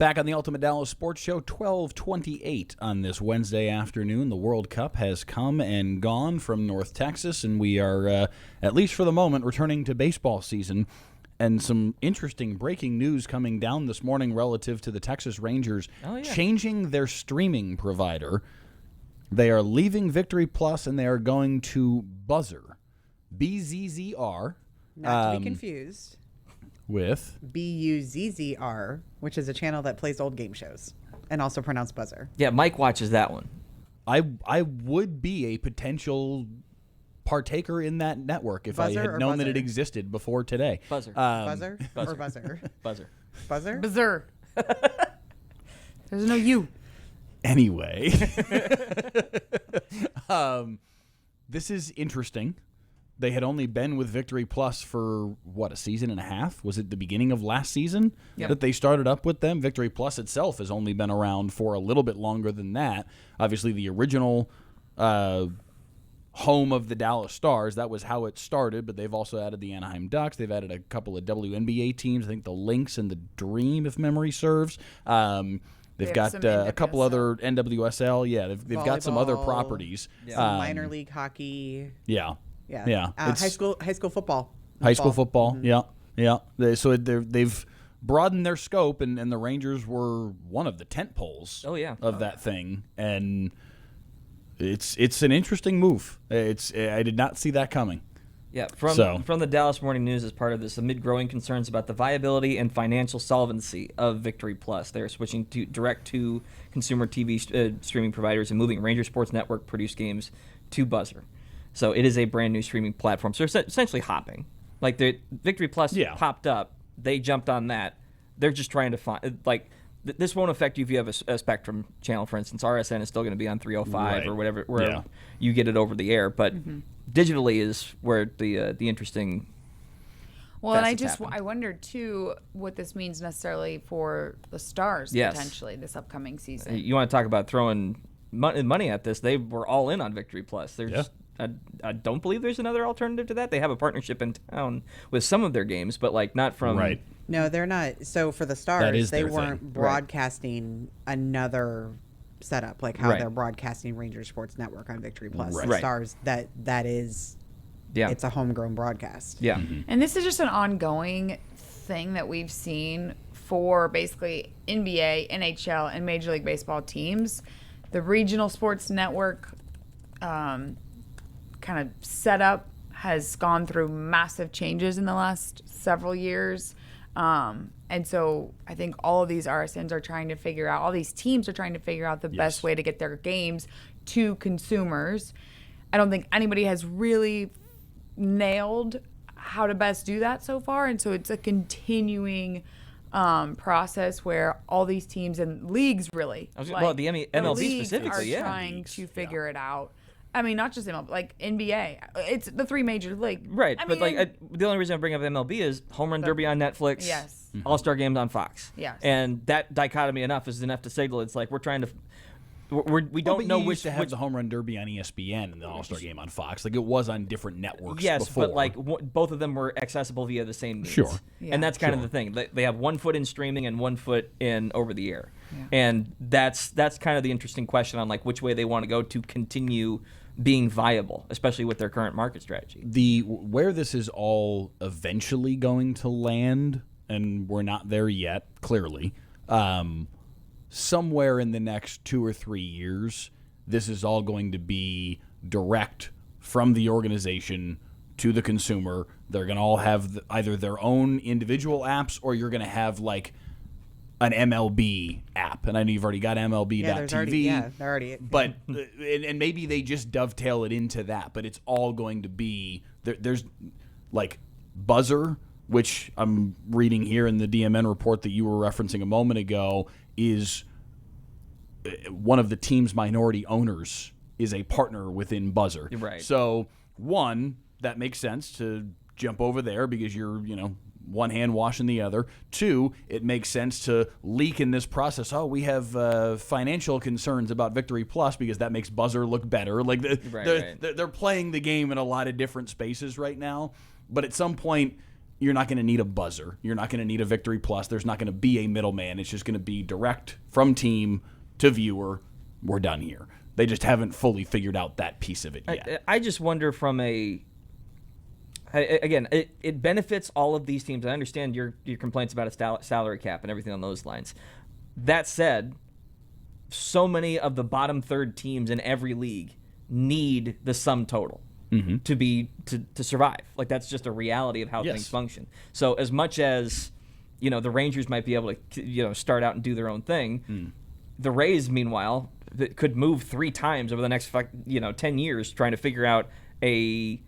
Back on the Ultimate Dallas Sports Show, 12:28 on this Wednesday afternoon. The World Cup has come and gone from North Texas, and we are, at least for the moment, returning to baseball season. And some interesting breaking news coming down this morning relative to the Texas Rangers changing their streaming provider. They are leaving Victory Plus, and they are going to Buzzer. BZZR. Not to be confused with BUZZR, which is a channel that plays old game shows and also pronounced Buzzer. Yeah, Mike watches that one. I would be a potential partaker in that network if I had known that it existed before today. Buzzer. Buzzer or Buzzer? Buzzer. Buzzer? Buzzer. There's no U. Anyway, this is interesting. They had only been with Victory Plus for, a season and a half? Was it the beginning of last season that they started up with them? Victory Plus itself has only been around for a little bit longer than that. Obviously, the original home of the Dallas Stars, that was how it started, but they've also added the Anaheim Ducks. They've added a couple of WNBA teams, I think the Lynx and the Dream, if memory serves. They've got a couple other NWSL. Yeah, they've got some other properties. Some minor league hockey. Yeah. High school football. High school football. Mm-hmm. Yeah. They've broadened their scope, and the Rangers were one of the tent poles of that thing. And it's an interesting move. I did not see that coming. Yeah, from the Dallas Morning News as part of this, amid growing concerns about the viability and financial solvency of Victory Plus, they're switching to direct-to-consumer TV streaming providers and moving Ranger Sports Network produced games to Buzzer. So it is a brand new streaming platform. So they're essentially hopping. Like the Victory Plus popped up, they jumped on that. They're just trying to find this won't affect you if you have a Spectrum channel, for instance. RSN is still going to be on 305 or whatever, where you get it over the air. But digitally is where the interesting. Well, and I wonder too what this means necessarily for the Stars potentially this upcoming season. You want to talk about throwing money at this? They were all in on Victory Plus. I don't believe there's another alternative to that. They have a partnership in town with some of their games, but not from. Right. No, they're not. So for the Stars, they weren't broadcasting another setup like how they're broadcasting Ranger Sports Network on Victory Plus. The Stars, that is, it's a homegrown broadcast. Yeah. Mm-hmm. And this is just an ongoing thing that we've seen for basically NBA, NHL, and Major League Baseball teams. The regional sports network kind of setup has gone through massive changes in the last several years. And so I think all of these RSNs are trying to figure out, all these teams are trying to figure out the best way to get their games to consumers. I don't think anybody has really nailed how to best do that so far. And so it's a continuing process where all these teams and leagues really, the MLB specifically, are trying to figure it out. I mean, not just MLB, like NBA. It's the three major leagues. Right, the only reason I bring up MLB is Home Run Derby on Netflix, All-Star Games on Fox. Yes. And that dichotomy is enough to signal it's like we're trying to we don't know which to have the Home Run Derby on ESPN and the All-Star Game on Fox. Like it was on different networks before. But both of them were accessible via the same means. Sure. Yeah. And that's kind of the thing. They have 1 foot in streaming and 1 foot in over the air. Yeah. And that's kind of the interesting question on which way they want to go to continue being viable, especially with their current market strategy. Where this is all eventually going to land, and we're not there yet, clearly, somewhere in the next 2 or 3 years, this is all going to be direct from the organization to the consumer. They're going to all have either their own individual apps, or you're going to have an MLB app, and I know you've already got MLB.TV. They're already. But and maybe they just dovetail it into that. But it's all going to be there's Buzzer, which I'm reading here in the DMN report that you were referencing a moment ago, is one of the team's minority owners is a partner within Buzzer. Right. So one, that makes sense to jump over there because you're one hand washing the other. 2, it makes sense to leak in this process. Oh, we have financial concerns about Victory Plus because that makes Buzzer look better. They're playing the game in a lot of different spaces right now. But at some point, you're not going to need a buzzer. You're not going to need a Victory Plus. There's not going to be a middleman. It's just going to be direct from team to viewer. We're done here. They just haven't fully figured out that piece of it yet. I just wonder from again, it benefits all of these teams. I understand your complaints about a salary cap and everything on those lines. That said, so many of the bottom third teams in every league need the sum total. To survive. Like, that's just a reality of how things function. So as much as, the Rangers might be able to, start out and do their own thing, the Rays, meanwhile, could move 3 times over the next 10 years trying to figure out a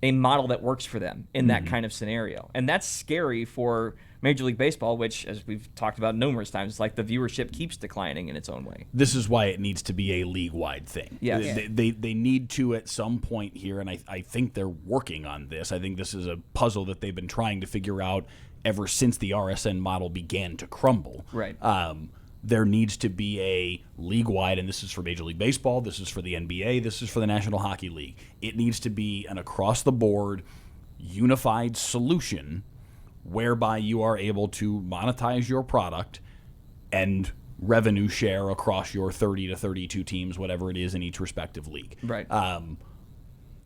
model that works for them in that kind of scenario. And that's scary for Major League Baseball, which, as we've talked about numerous times, it's like the viewership keeps declining in its own way. This is why it needs to be a league-wide thing. Yes. They need to at some point here, and I think they're working on this. I think this is a puzzle that they've been trying to figure out ever since the RSN model began to crumble. Right. There needs to be a league-wide, and this is for Major League Baseball, this is for the NBA, this is for the National Hockey League. It needs to be an across-the-board, unified solution whereby you are able to monetize your product and revenue share across your 30 to 32 teams, whatever it is in each respective league. Right.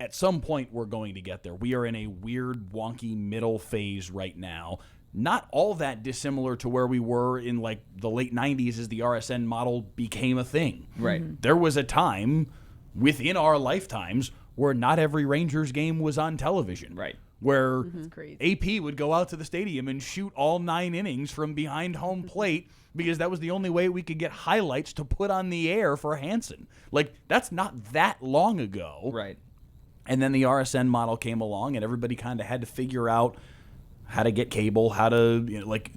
At some point, we're going to get there. We are in a weird, wonky middle phase right now. Not all that dissimilar to where we were in like the late 90s as the RSN model became a thing. Right. There was a time within our lifetimes where not every Rangers game was on television. Right. Where AP would go out to the stadium and shoot all 9 innings from behind home plate because that was the only way we could get highlights to put on the air for Hansen. Like, that's not that long ago. Right. And then the RSN model came along, and everybody kind of had to figure out how to get cable, how to,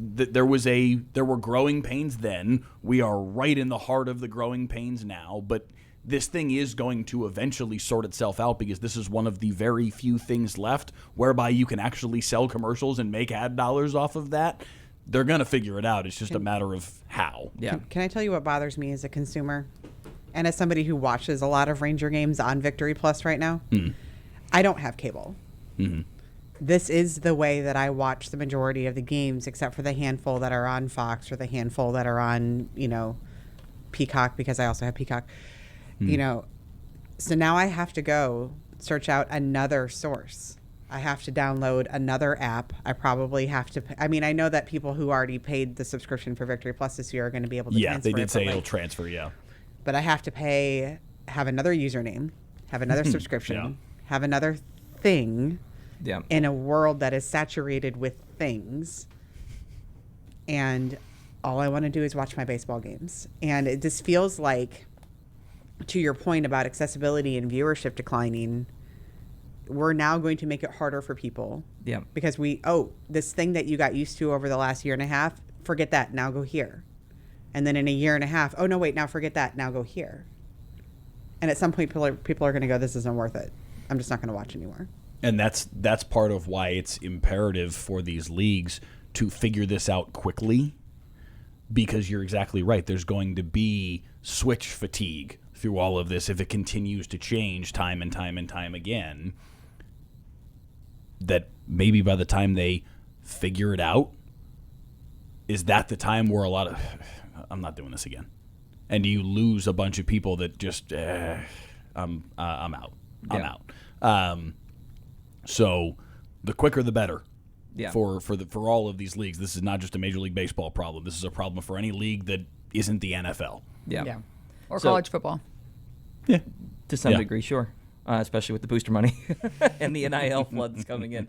there were growing pains then. We are right in the heart of the growing pains now, but this thing is going to eventually sort itself out because this is one of the very few things left whereby you can actually sell commercials and make ad dollars off of that. They're going to figure it out. It's just a matter of how. Yeah. Can I tell you what bothers me as a consumer and as somebody who watches a lot of Ranger games on Victory Plus right now? I don't have cable. This is the way that I watch the majority of the games, except for the handful that are on Fox or the handful that are on, Peacock, because I also have Peacock. So now I have to go search out another source. I have to download another app. I probably have to. I know that people who already paid the subscription for Victory Plus this year are going to be able to transfer. Yeah, they did say it'll transfer, yeah. But I have to have another username, have another subscription, have another thing in a world that is saturated with things. And all I want to do is watch my baseball games. And it just feels like, to your point about accessibility and viewership declining, we're now going to make it harder for people. Yeah. Because this thing that you got used to over the last year and a half, forget that, now go here. And then in a year and a half, oh no, wait, now forget that, now go here. And at some point, people are going to go, this isn't worth it. I'm just not going to watch anymore. And that's part of why it's imperative for these leagues to figure this out quickly, because you're exactly right. There's going to be switch fatigue through all of this if it continues to change time and time and time again. That maybe by the time they figure it out, is that the time where a lot of, I'm not doing this again. And you lose a bunch of people that just, I'm out. I'm out. So the quicker the better. Yeah. For all of these leagues. This is not just a Major League Baseball problem. This is a problem for any league that isn't the NFL. Yeah. Or college football. Yeah. To some degree, sure. Especially with the booster money and the NIL flood that's coming in.